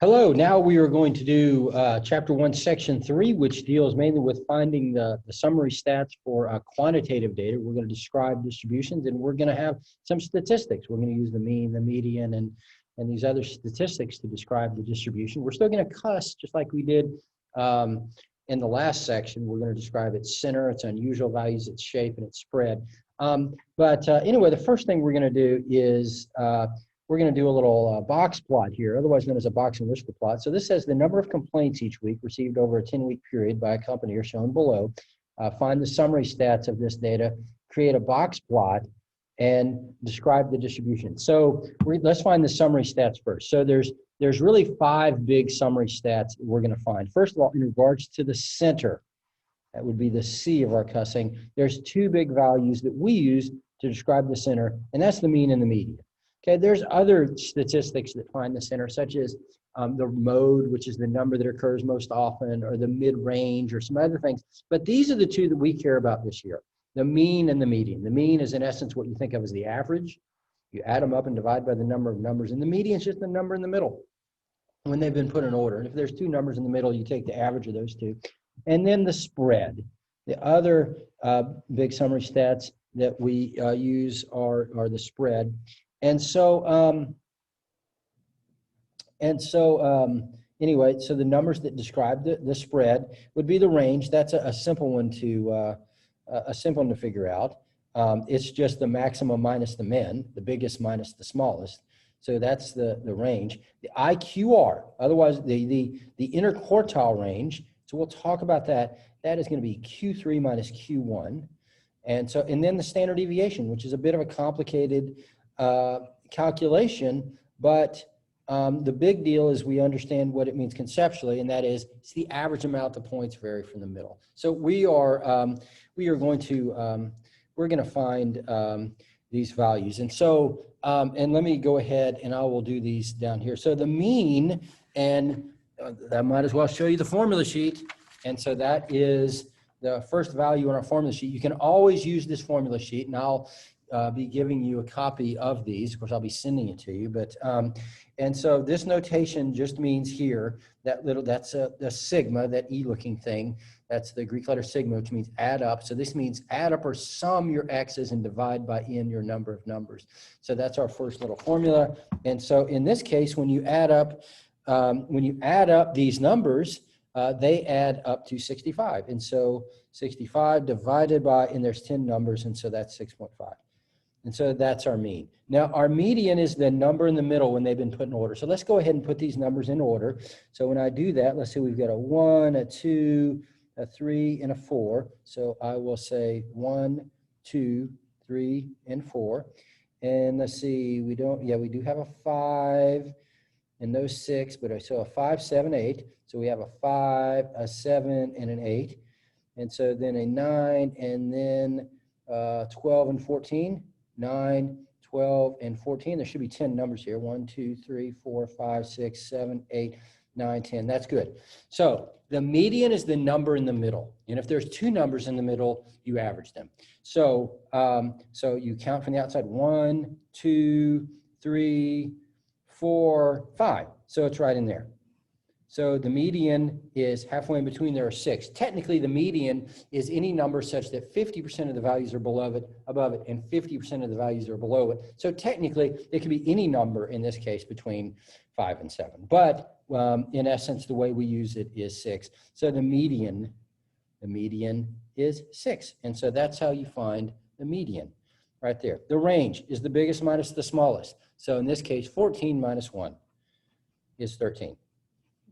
Hello, now we are going to do Chapter 1, Section 3, which deals mainly with finding the summary stats for quantitative data. We're going to describe distributions, and we're going to have some statistics. We're going to use the mean, the median, and these other statistics to describe the distribution. We're still going to cuss, just like we did in the last section. We're going to describe its center, its unusual values, its shape, and its spread. Anyway, the first thing we're going to do is we're going to do a little box plot here, otherwise known as a box and whisker plot. So this says the number of complaints each week received over a 10-week period by a company are shown below. Find the summary stats of this data, create a box plot, and describe the distribution. So let's find the summary stats first. So there's really 5 big summary stats that we're going to find. First of all, in regards to the center, that would be the C of our cussing, there's 2 big values that we use to describe the center, and that's the mean and the median. Okay, there's other statistics that find the center, such as the mode, which is the number that occurs most often, or the mid-range, or some other things. But these are the 2 that we care about this year, the mean and the median. The mean is, in essence, what you think of as the average. You add them up and divide by the number of numbers, and the median is just the number in the middle when they've been put in order. And if there's 2 numbers in the middle, you take the average of those 2. And then the spread. The other big summary stats that we use are the spread. Anyway, so the numbers that describe the spread would be the range. That's a simple one to figure out. It's just the maximum minus the min, the biggest minus the smallest. So that's the range. The IQR, otherwise the interquartile range. So we'll talk about that. That is going to be Q3 minus Q1. And then the standard deviation, which is a bit of a complicated calculation, but the big deal is we understand what it means conceptually, and that is it's the average amount the points vary from the middle. So we're going to find these values, and let me go ahead and I will do these down here. So the mean, and I might as well show you the formula sheet, and so that is the first value on our formula sheet. You can always use this formula sheet, and I'll be giving you a copy of these. Of course, I'll be sending it to you. But and so this notation just means here that's a sigma, that E-looking thing. That's the Greek letter sigma, which means add up. So this means add up or sum your x's and divide by n your number of numbers. So that's our first little formula. And so in this case, when you add up these numbers, they add up to 65. And so 65 divided by, and there's 10 numbers, and so that's 6.5. And so that's our mean. Now, our median is the number in the middle when they've been put in order. So let's go ahead and put these numbers in order. So when I do that, let's say we've got a 1, a 2, a 3, and a 4. So I will say 1, 2, 3, and 4. And let's see, we do have a 5 and no 6, but so a 5, 7, 8. So we have a 5, a 7, and an 8. And so then a 9, and then 12 and 14. 9, 12, and 14. There should be 10 numbers here. 1, 2, 3, 4, 5, 6, 7, 8, 9, 10. That's good. So the median is the number in the middle. And if there's 2 numbers in the middle, you average them. So, so you count from the outside. 1, 2, 3, 4, 5. So it's right in there. So the median is halfway in between. There are 6. Technically, the median is any number such that 50% of the values are above it, and 50% of the values are below it. So technically, it could be any number in this case between 5 and 7. But in essence, the way we use it is 6. So the median is 6. And so that's how you find the median right there. The range is the biggest minus the smallest. So in this case, 14 minus 1 is 13.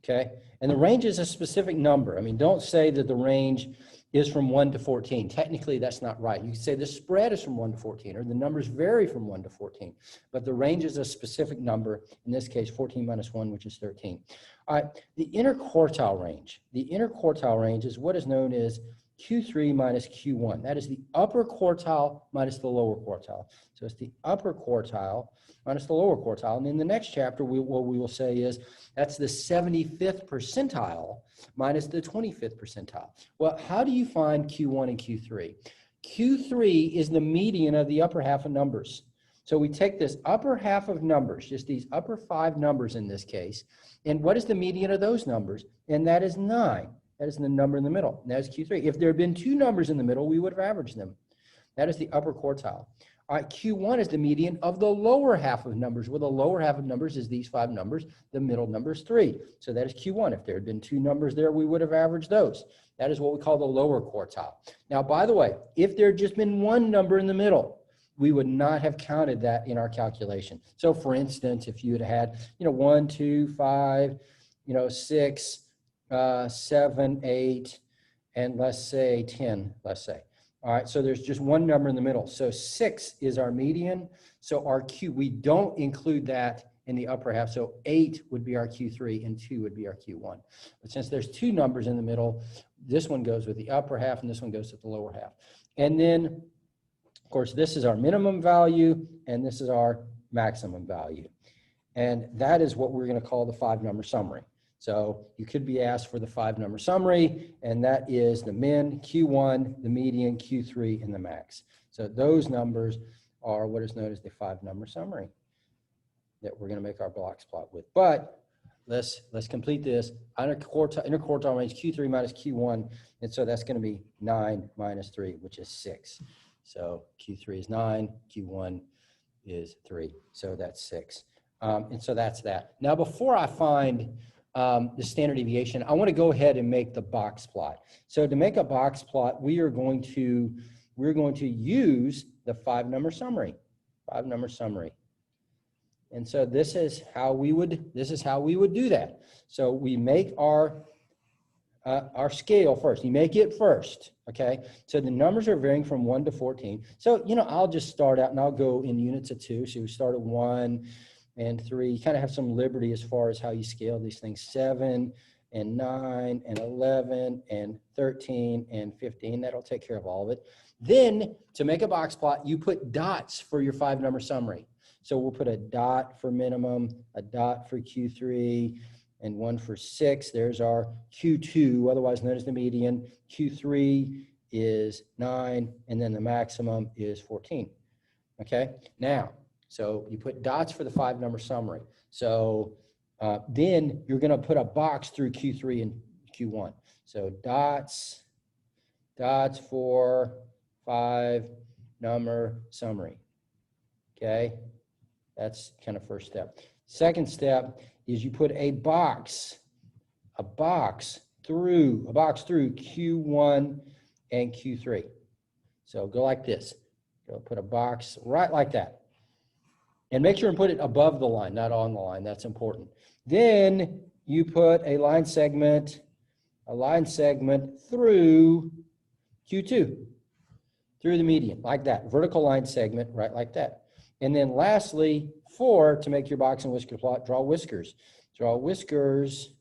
Okay, and the range is a specific number. I mean, don't say that the range is from 1 to 14. Technically, that's not right. You can say the spread is from 1 to 14, or the numbers vary from 1 to 14. But the range is a specific number, in this case, 14 minus 1, which is 13. All right, the interquartile range. The interquartile range is what is known as Q3 minus Q1. That is the upper quartile minus the lower quartile. So it's the upper quartile minus the lower quartile. And in the next chapter, what we will say is that's the 75th percentile minus the 25th percentile. Well, how do you find Q1 and Q3? Q3 is the median of the upper half of numbers. So we take this upper half of numbers, just these upper 5 numbers in this case, and what is the median of those numbers? And that is 9. That is the number in the middle. And that is Q3. If there had been 2 numbers in the middle, we would have averaged them. That is the upper quartile. All right, Q1 is the median of the lower half of numbers, where the lower half of numbers is these 5 numbers. The middle number is 3. So that is Q1. If there had been 2 numbers there, we would have averaged those. That is what we call the lower quartile. Now, by the way, if there had just been 1 number in the middle, we would not have counted that in our calculation. So for instance, if you had 1, 2, 5, 6, 7, 8, and let's say 10, let's say. All right, so there's just 1 number in the middle. So 6 is our median. So our Q, we don't include that in the upper half. So 8 would be our Q3 and 2 would be our Q1. But since there's 2 numbers in the middle, this one goes with the upper half and this one goes with the lower half. And then, of course, this is our minimum value and this is our maximum value. And that is what we're going to call the 5-number summary. So you could be asked for the 5-number summary, and that is the min, Q1, the median, Q3, and the max. So those numbers are what is known as the 5-number summary that we're going to make our blocks plot with. But let's complete this. Interquartile range Q3 minus Q1, and so that's going to be 9 minus 3, which is 6. So Q3 is 9, Q1 is 3, so that's 6. And so that's that. Now, before I find the standard deviation, I want to go ahead and make the box plot. So to make a box plot, we're going to use the 5-number summary. 5-number summary. And so this is how we would do that. So we make our scale first. You make it first, okay? So the numbers are varying from 1 to 14. So, I'll just start out and I'll go in units of 2. So we start at 1 and 3. You kind of have some liberty as far as how you scale these things. 7 and 9 and 11 and 13 and 15. That'll take care of all of it. Then to make a box plot, you put dots for your 5-number summary. So we'll put a dot for minimum, a dot for Q3, and 1 for 6. There's our Q2, otherwise known as the median. Q3 is 9, and then the maximum is 14. Okay? Now, so you put dots for the 5-number summary. So then you're going to put a box through Q3 and Q1. So dots for 5-number summary. Okay? That's kind of first step. Second step is you put a box through Q1 and Q3. So go like this. Go put a box right like that. And make sure and put it above the line, not on the line. That's important. Then you put a line segment through Q2, through the median, like that. Vertical line segment, right like that. And then lastly, 4, to make your box and whisker plot, draw whiskers. Draw whiskers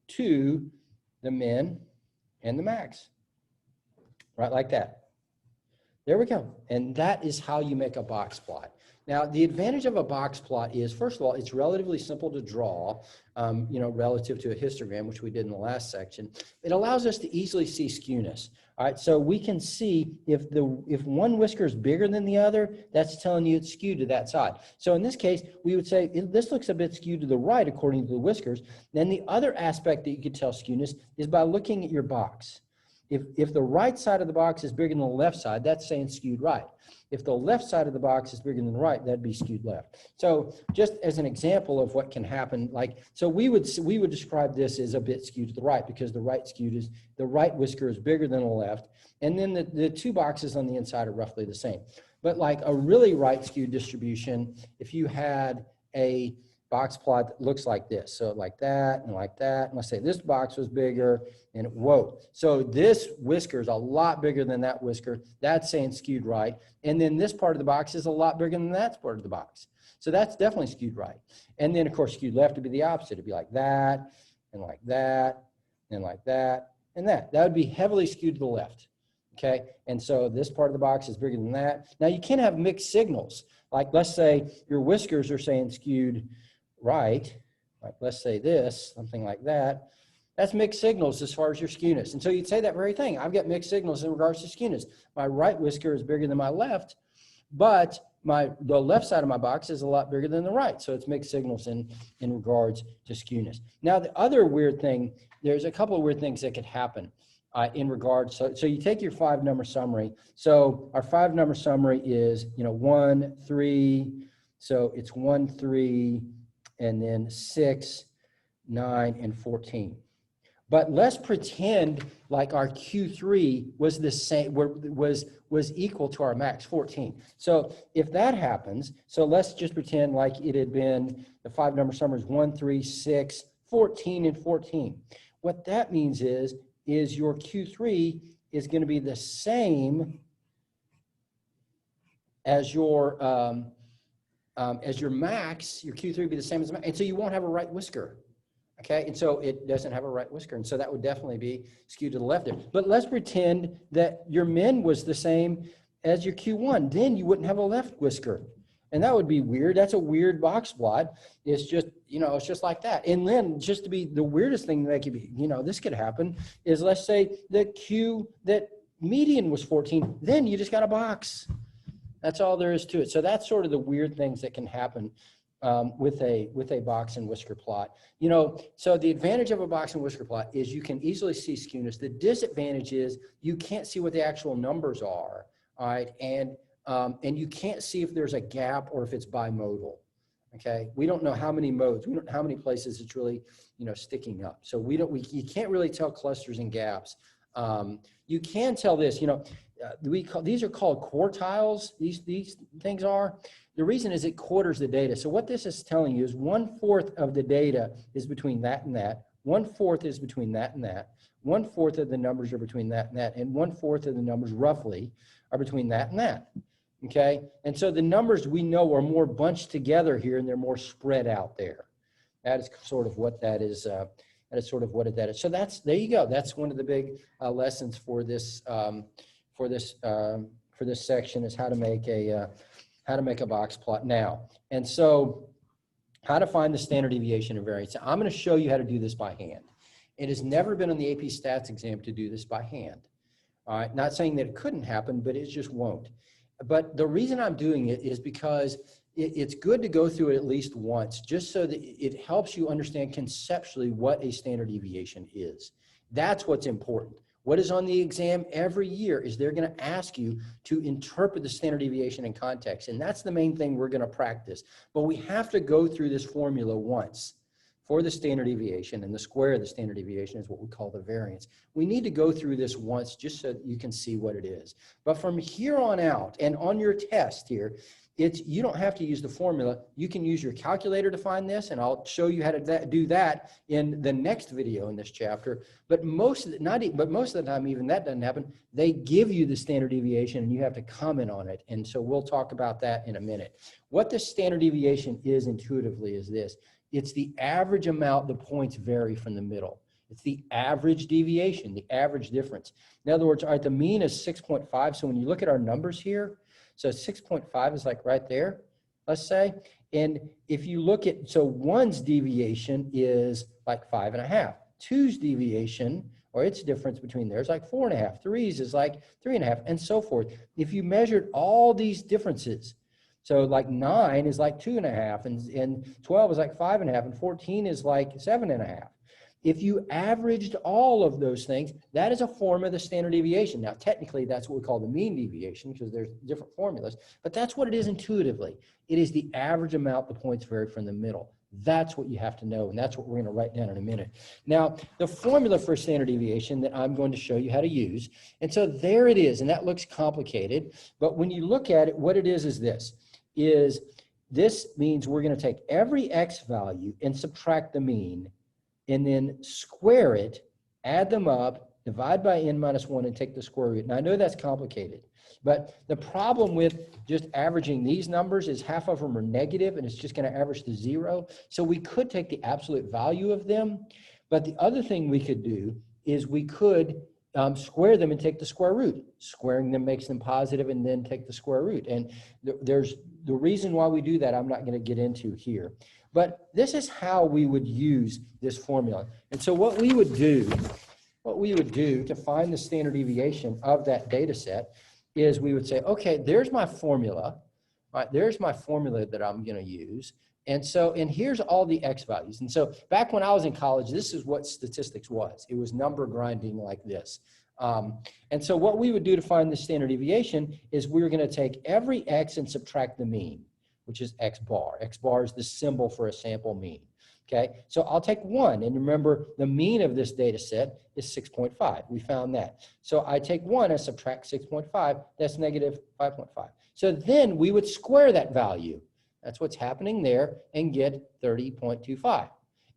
to the min and the max, right like that. There we go. And that is how you make a box plot. Now, the advantage of a box plot is, first of all, it's relatively simple to draw, relative to a histogram, which we did in the last section. It allows us to easily see skewness. All right, so we can see if one whisker is bigger than the other, that's telling you it's skewed to that side. So in this case, we would say this looks a bit skewed to the right according to the whiskers. Then the other aspect that you could tell skewness is by looking at your box. If the right side of the box is bigger than the left side, that's saying skewed right. If the left side of the box is bigger than the right, that'd be skewed left. So just as an example of what can happen, so we would describe this as a bit skewed to the right because the right whisker is bigger than the left, and then the 2 boxes on the inside are roughly the same. But like a really right skewed distribution, if you had a box plot that looks like this, so like that and like that, and let's say this box was bigger, and whoa, so this whisker is a lot bigger than that whisker, that's saying skewed right, and then this part of the box is a lot bigger than that part of the box, so that's definitely skewed right. And then of course skewed left would be the opposite. It'd be like that and like that and like that and that would be heavily skewed to the left. Okay, and so this part of the box is bigger than that. Now you can have mixed signals, like let's say your whiskers are saying skewed right, like let's say this, something like that. That's mixed signals as far as your skewness. And so you'd say that very thing. I've got mixed signals in regards to skewness. My right whisker is bigger than my left, but the left side of my box is a lot bigger than the right. So it's mixed signals in regards to skewness. Now, the other weird thing, there's a couple of weird things that could happen in regards. So you take your 5-number summary. So our 5-number summary is, 1, 3. So it's 1, 3, and then 6, 9, and 14. But let's pretend like our Q3 was the same, was equal to our max 14. So if that happens, so let's just pretend like it had been the 5-number summary is 1, 3, 6, 14, and 14. What that means is your Q3 is going to be the same as your max. Your Q3 would be the same as the max, and so you won't have a right whisker. Okay, and so it doesn't have a right whisker, and so that would definitely be skewed to the left there. But let's pretend that your min was the same as your Q1. Then you wouldn't have a left whisker, and that would be weird. That's a weird box plot. It's just, it's just like that. And then just to be the weirdest thing that could be, this could happen is, let's say that median was 14. Then you just got a box. That's all there is to it. So that's sort of the weird things that can happen with a box and whisker plot. So the advantage of a box and whisker plot is you can easily see skewness. The disadvantage is you can't see what the actual numbers are, all right? And you can't see if there's a gap or if it's bimodal, okay? We don't know how many modes, we don't know how many places it's really, sticking up. So you can't really tell clusters and gaps. You can tell this, these are called quartiles, these things are. The reason is it quarters the data. So what this is telling you is 1/4 of the data is between that and that, 1/4 is between that and that, 1/4 of the numbers are between that and that, and 1/4 of the numbers roughly are between that and that, okay? And so the numbers we know are more bunched together here and they're more spread out there. That is sort of what that is. That is sort of what that is. So there you go. That's one of the big lessons for this section is how to make a box plot now. And so how to find the standard deviation and variance. I'm going to show you how to do this by hand. It has never been on the AP Stats exam to do this by hand. All right, not saying that it couldn't happen, but it just won't. But the reason I'm doing it is because it's good to go through it at least once, just so that it helps you understand conceptually what a standard deviation is. That's what's important. What is on the exam every year is they're going to ask you to interpret the standard deviation in context. And that's the main thing we're going to practice. But we have to go through this formula once for the standard deviation, and the square of the standard deviation is what we call the variance. We need to go through this once just so that you can see what it is. But from here on out, and on your test here, you don't have to use the formula. You can use your calculator to find this, and I'll show you how to do that in the next video in this chapter. But most of the time, even that doesn't happen. They give you the standard deviation, and you have to comment on it. And so we'll talk about that in a minute. What the standard deviation is intuitively is this. It's the average amount the points vary from the middle. It's the average deviation, the average difference. In other words, all right, the mean is 6.5. So when you look at our numbers here, so 6.5 is like right there, let's say. And if you look at, so 1's deviation is like 5.5. 2's deviation, or its difference between there, is like 4.5. 3's is like 3.5, and so forth. If you measured all these differences, so like 9 is like 2.5, and 12 is like 5.5, and 14 is like 7.5. If you averaged all of those things, that is a form of the standard deviation. Now, technically, that's what we call the mean deviation because there's different formulas, but that's what it is intuitively. It is the average amount the points vary from the middle. That's what you have to know, and that's what we're going to write down in a minute. Now, the formula for standard deviation that I'm going to show you how to use, and so there it is, and that looks complicated, but when you look at it, what it is this means we're going to take every x value and subtract the mean, and then square it, add them up, divide by n-1, and take the square root. Now, I know that's complicated, but the problem with just averaging these numbers is half of them are negative, and it's just going to average to 0. So we could take the absolute value of them, but the other thing we could do is we could square them and take the square root. Squaring them makes them positive, and then take the square root. And there's the reason why we do that I'm not going to get into here. But this is how we would use this formula. And so what we would do to find the standard deviation of that data set is we would say, okay, there's my formula, right? There's my formula that I'm going to use. And so, and here's all the X values. And so back when I was in college, this is what statistics was. It was number grinding like this. And so what we would do to find the standard deviation is we were going to take every X and subtract the mean, which is X bar. X bar is the symbol for a sample mean. Okay, so I'll take 1, and remember the mean of this data set is 6.5. We found that. So I take 1 and subtract 6.5, that's negative 5.5. So then we would square that value. That's what's happening there, and get 30.25.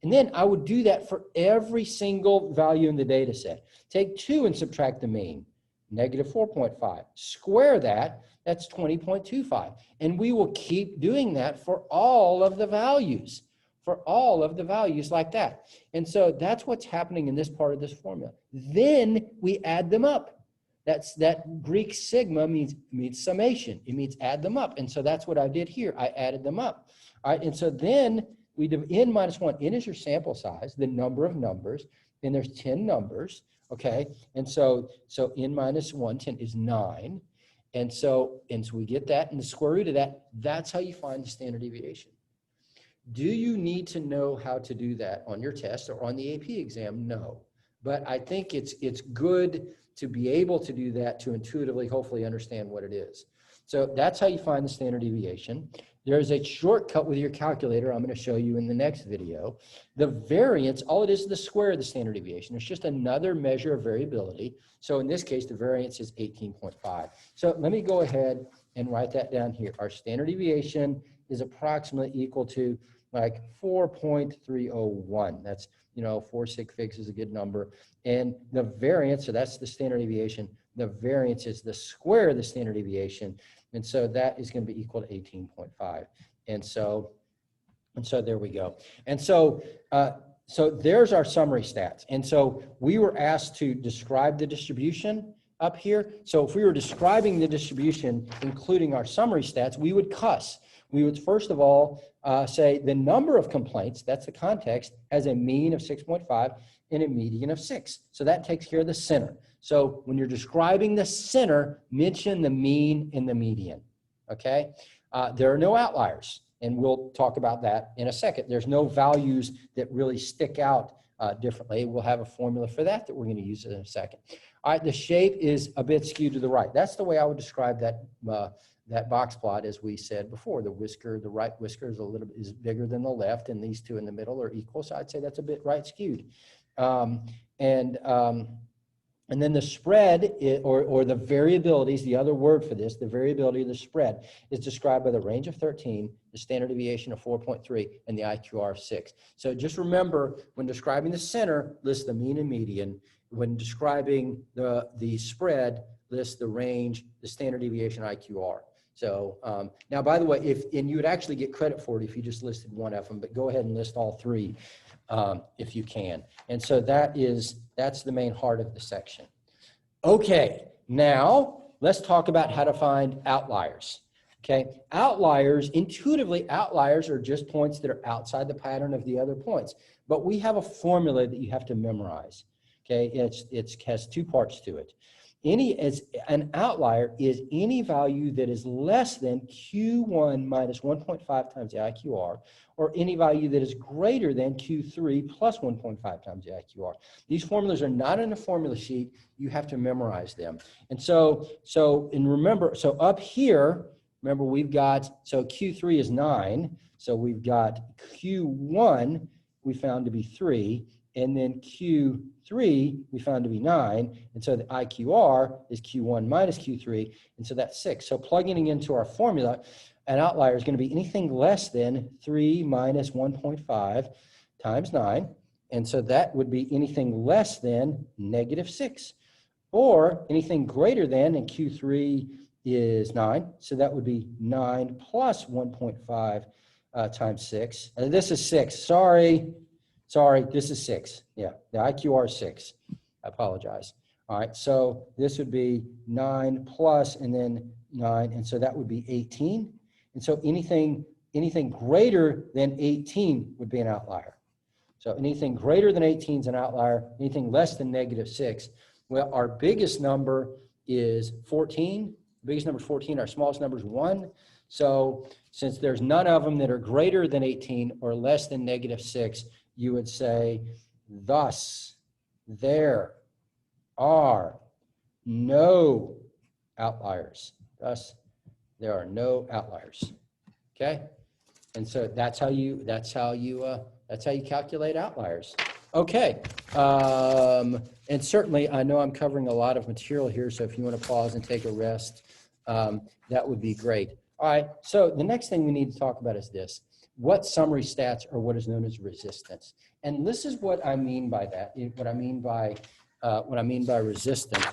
And then I would do that for every single value in the data set. Take 2 and subtract the mean, negative 4.5. Square that, that's 20.25. And we will keep doing that for all of the values. For all of the values like that. And so that's what's happening in this part of this formula. Then we add them up. That Greek sigma means summation. It means add them up. And so that's what I did here. I added them up. All right, and so then we do n minus 1. N is your sample size, the number of numbers, and there's 10 numbers, okay? And so n minus 1, 10 is 9. And so we get that, and the square root of that, that's how you find the standard deviation. Do you need to know how to do that on your test or on the AP exam? No. But I think it's good to be able to do that, to intuitively, hopefully understand what it is. So that's how you find the standard deviation. There's a shortcut with your calculator I'm going to show you in the next video. The variance, all it is the square of the standard deviation. It's just another measure of variability. So in this case, the variance is 18.5. So let me go ahead and write that down here. Our standard deviation is approximately equal to like 4.301. That's, 4 sig figs is a good number. And the variance, so that's the standard deviation. The variance is the square of the standard deviation. And so that is going to be equal to 18.5. And so there we go. And so there's our summary stats. And so we were asked to describe the distribution up here. So if we were describing the distribution, including our summary stats, we would cuss. We would first of all say the number of complaints, that's the context, has a mean of 6.5 and a median of 6. So that takes care of the center. So when you're describing the center, mention the mean and the median, okay? There are no outliers, and we'll talk about that in a second. There's no values that really stick out differently. We'll have a formula for that we're going to use in a second. All right, the shape is a bit skewed to the right. That's the way I would describe that box plot, as we said before. The right whisker is bigger than the left, and these two in the middle are equal. So I'd say that's a bit right skewed. And then the spread, or the variability is the other word for this. The variability of the spread is described by the range of 13, the standard deviation of 4.3, and the IQR of 6. So just remember, when describing the center, list the mean and median. When describing the spread, list the range, the standard deviation, IQR. So now, by the way, and you would actually get credit for it if you just listed one of them, but go ahead and list all three if you can. And so that's the main heart of the section. Okay, now let's talk about how to find outliers. Okay, outliers, intuitively, outliers are just points that are outside the pattern of the other points. But we have a formula that you have to memorize. Okay, it has two parts to it. An outlier is any value that is less than Q1 minus 1.5 times the IQR, or any value that is greater than Q3 plus 1.5 times the IQR. These formulas are not in a formula sheet. You have to memorize them. And remember, so up here, remember we've got, so Q3 is 9. So we've got Q1 we found to be 3. And then Q3 we found to be 9, and so the IQR is Q1 minus Q3, and so that's 6. So plugging into our formula, an outlier is going to be anything less than 3 minus 1.5 times 9, and so that would be anything less than negative 6, or anything greater than, and Q3 is 9, so that would be 9 plus 1.5 times 6. And this is 6. Sorry, this is 6. Yeah, the IQR is 6. I apologize. All right, so this would be 9 plus and then 9, and so that would be 18. And so anything greater than 18 would be an outlier. So anything greater than 18 is an outlier. Anything less than negative 6. Well, our biggest number is 14, The biggest number is 14. Our smallest number is 1. So since there's none of them that are greater than 18 or less than -6, you would say, thus, there are no outliers. Thus, there are no outliers. Okay? And so that's how you calculate outliers. Okay. And certainly, I know I'm covering a lot of material here, so if you want to pause and take a rest, that would be great. All right. So the next thing we need to talk about is this: what summary stats are what is known as resistance. And this is what I mean by that. What I mean by resistance.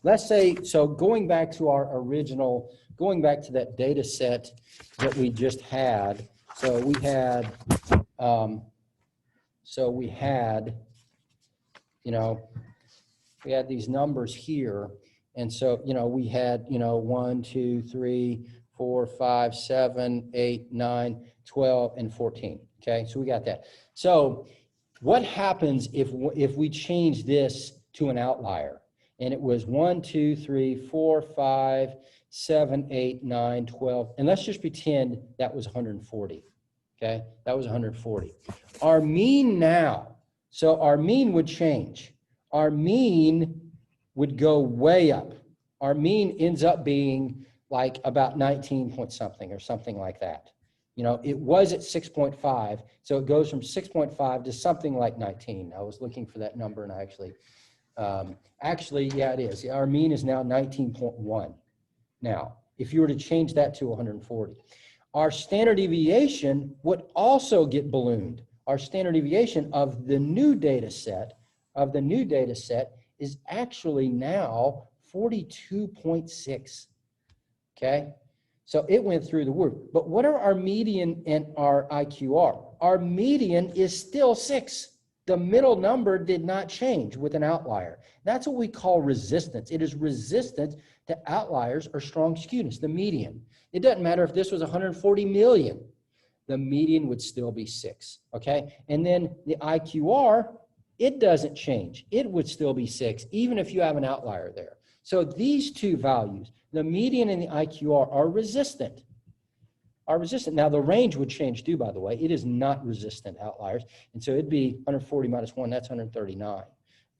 Let's say, so going back to our original, going back to that data set that we just had. So we had, we had these numbers here. And so, we had, 1, 2, 3, 4, 5, 7, 8, 9, 12, and 14. Okay, so we got that. So what happens if we change this to an outlier? And it was 1, 2, 3, 4, 5, 7, 8, 9, 12. And let's just pretend that was 140. Okay, that was 140. Our mean now, so our mean would change. Our mean would go way up. Our mean ends up being like about 19 point something or something like that. It was at 6.5, so it goes from 6.5 to something like 19. I was looking for that number, and I actually, yeah, it is. Our mean is now 19.1. Now, if you were to change that to 140, our standard deviation would also get ballooned. Our standard deviation of the new data set is actually now 42.6. Okay, so it went through the roof. But what are our median and our IQR? Our median is still 6. The middle number did not change with an outlier. That's what we call resistance. It is resistant to outliers or strong skewness, the median. It doesn't matter if this was 140 million, the median would still be 6, okay? And then the IQR, it doesn't change. It would still be 6, even if you have an outlier there. So these two values, the median and the IQR, are resistant. Now, the range would change too, by the way. It is not resistant outliers. And so it'd be 140 minus 1, that's 139.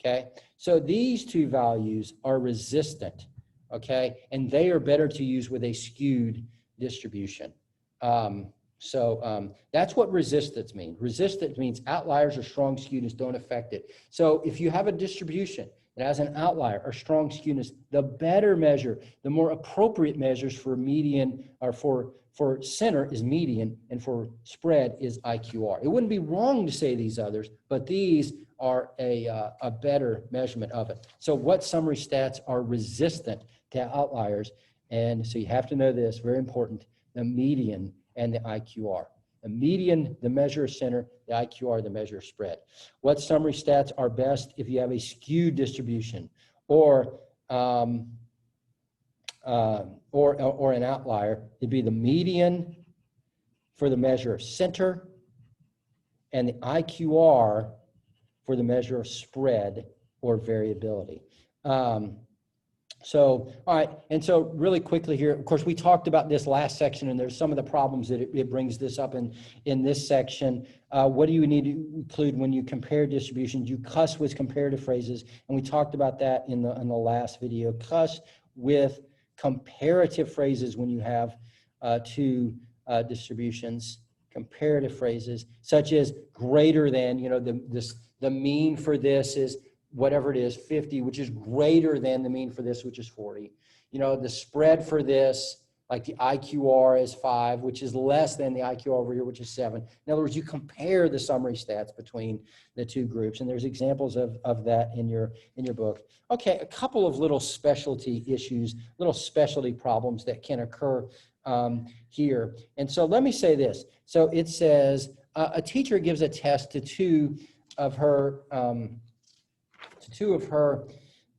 Okay? So these two values are resistant. Okay? And they are better to use with a skewed distribution. That's what resistance means. Resistance means outliers or strong skewness don't affect it. So if you have a distribution that has an outlier or strong skewness, the better measure, the more appropriate measures for median or for center is median, and for spread is IQR. It wouldn't be wrong to say these others, but these are a better measurement of it. So what summary stats are resistant to outliers? And so you have to know this, very important, the median and the IQR. The median, the measure of center, the IQR, the measure of spread. What summary stats are best if you have a skewed distribution or an outlier? It'd be the median for the measure of center and the IQR for the measure of spread or variability. All right, and so really quickly here, of course, we talked about this last section, and there's some of the problems that it brings this up in this section. What do you need to include when you compare distributions? You cuss with comparative phrases, and we talked about that in the last video. Cuss with comparative phrases when you have two distributions, comparative phrases, such as greater than, the mean for this is whatever it is, 50, which is greater than the mean for this, which is 40. The spread for this, like the IQR is 5, which is less than the IQR over here, which is 7. In other words, you compare the summary stats between the two groups, and there's examples of that in your book. Okay, a couple of little specialty issues, little specialty problems that can occur here. And so let me say this. So it says a teacher gives a test to two of her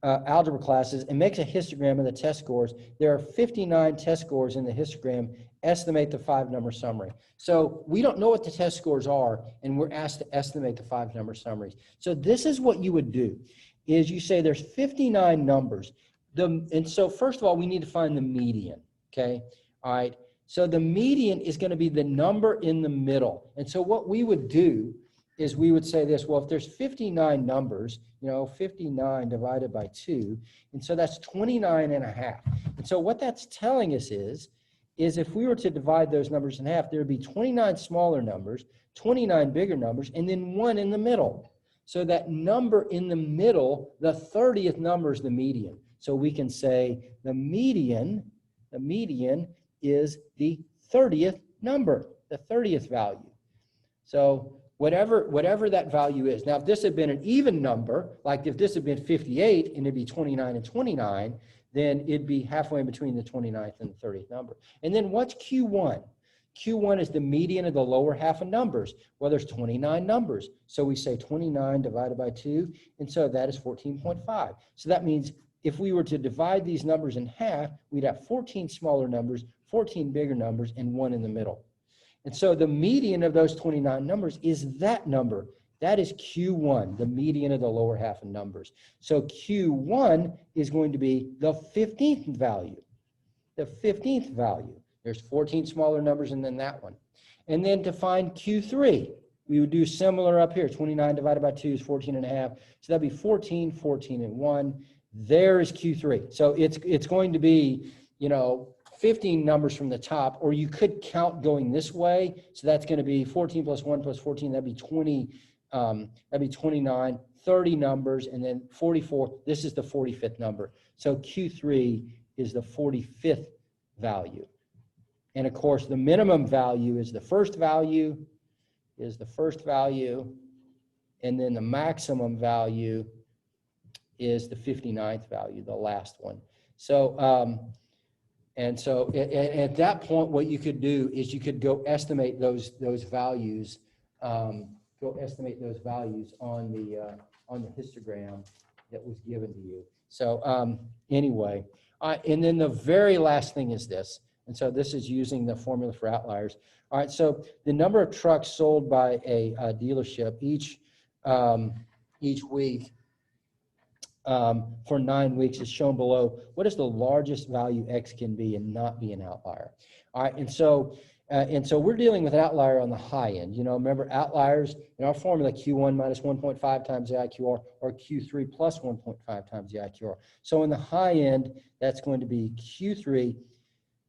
algebra classes and makes a histogram of the test scores. There are 59 test scores in the histogram. Estimate the 5-number summary. So we don't know what the test scores are, and we're asked to estimate the 5-number summaries. So this is what you would do, is you say there's 59 numbers. And so first of all, we need to find the median, okay? All right, so the median is going to be the number in the middle. And so what we would do is we would say this, well, if there's 59 numbers, 59 divided by 2, and so that's 29 and a half. And so what that's telling us is if we were to divide those numbers in half, there would be 29 smaller numbers, 29 bigger numbers, and then 1 in the middle. So that number in the middle, the 30th number is the median. So we can say the median is the 30th number, the 30th value. So whatever that value is. Now, if this had been an even number, like if this had been 58 and it'd be 29 and 29, then it'd be halfway in between the 29th and the 30th number. And then what's Q1? Q1 is the median of the lower half of numbers. Well, there's 29 numbers. So we say 29 divided by 2, and so that is 14.5. So that means if we were to divide these numbers in half, we'd have 14 smaller numbers, 14 bigger numbers, and 1 in the middle. And so the median of those 29 numbers is that number. That is Q1, the median of the lower half of numbers. So Q1 is going to be the 15th value. The 15th value. There's 14 smaller numbers and then that one. And then to find Q3, we would do similar up here. 29 divided by 2 is 14 and a half. So that'd be 14, 14, and 1. There is Q3. So it's going to be, 15 numbers from the top, or you could count going this way. So that's going to be 14 plus 1 plus 14. That'd be 20. That'd be 29, 30 numbers, and then 44. This is the 45th number. So Q3 is the 45th value. And of course, the minimum value is the first value, and then the maximum value is the 59th value, the last one. So, and so at that point, what you could do is you could go estimate those values, on the histogram that was given to you. So anyway, and then the very last thing is this. And so this is using the formula for outliers. All right, so the number of trucks sold by a dealership each week for 9 weeks is shown below. What is the largest value X can be and not be an outlier? All right, and so we're dealing with outlier on the high end. Remember outliers in our formula, Q1 minus 1.5 times the IQR, or Q3 plus 1.5 times the IQR. So in the high end, that's going to be Q3,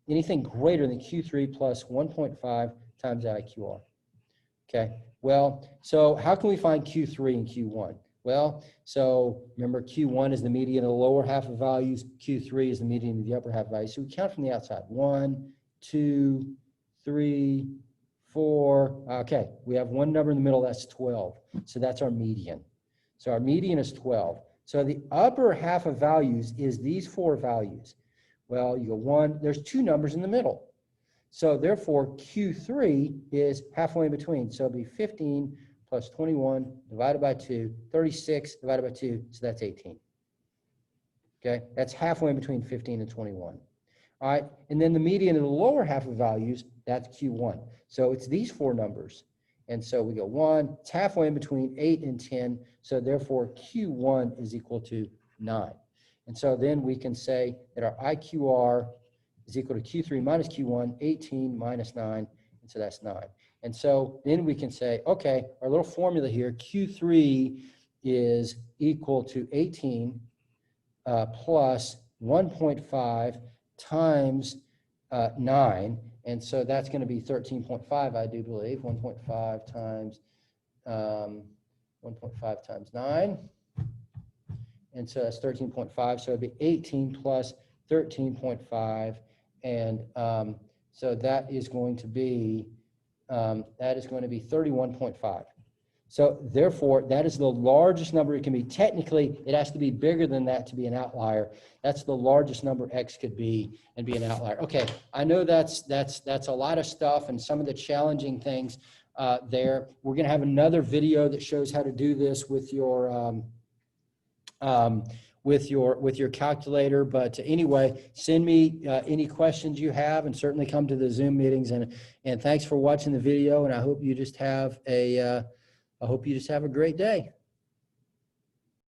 anything greater than Q3 plus 1.5 times the IQR. Okay, well, so how can we find Q3 and Q1? Well, so remember Q1 is the median of the lower half of values, Q3 is the median of the upper half of values. So we count from the outside. 1, 2, 3, 4. Okay, we have one number in the middle, that's 12. So that's our median. So our median is 12. So the upper half of values is these 4 values. Well, you go 1, there's 2 numbers in the middle. So therefore, Q3 is halfway in between. So it'll be 15 plus 21 divided by 2, 36 divided by 2, so that's 18. Okay, that's halfway in between 15 and 21. All right, and then the median of the lower half of values, that's Q1. So it's these 4 numbers. And so we go 1, it's halfway in between 8 and 10, so therefore Q1 is equal to 9. And so then we can say that our IQR is equal to Q3 minus Q1, 18 minus 9, and so that's 9. And so then we can say, okay, our little formula here, Q3 is equal to 18 plus 1.5 times 9. And so that's going to be 13.5, I do believe. 1.5 times 1.5 times 9. And so that's 13.5. So it'd be 18 plus 13.5. And so that is going to be 31.5. So therefore, that is the largest number it can be. Technically, it has to be bigger than that to be an outlier. That's the largest number X could be and be an outlier. Okay, I know that's a lot of stuff and some of the challenging things there. We're going to have another video that shows how to do this with your calculator. But anyway, send me any questions you have, and certainly come to the Zoom meetings. And thanks for watching the video. And I hope you just have a great day.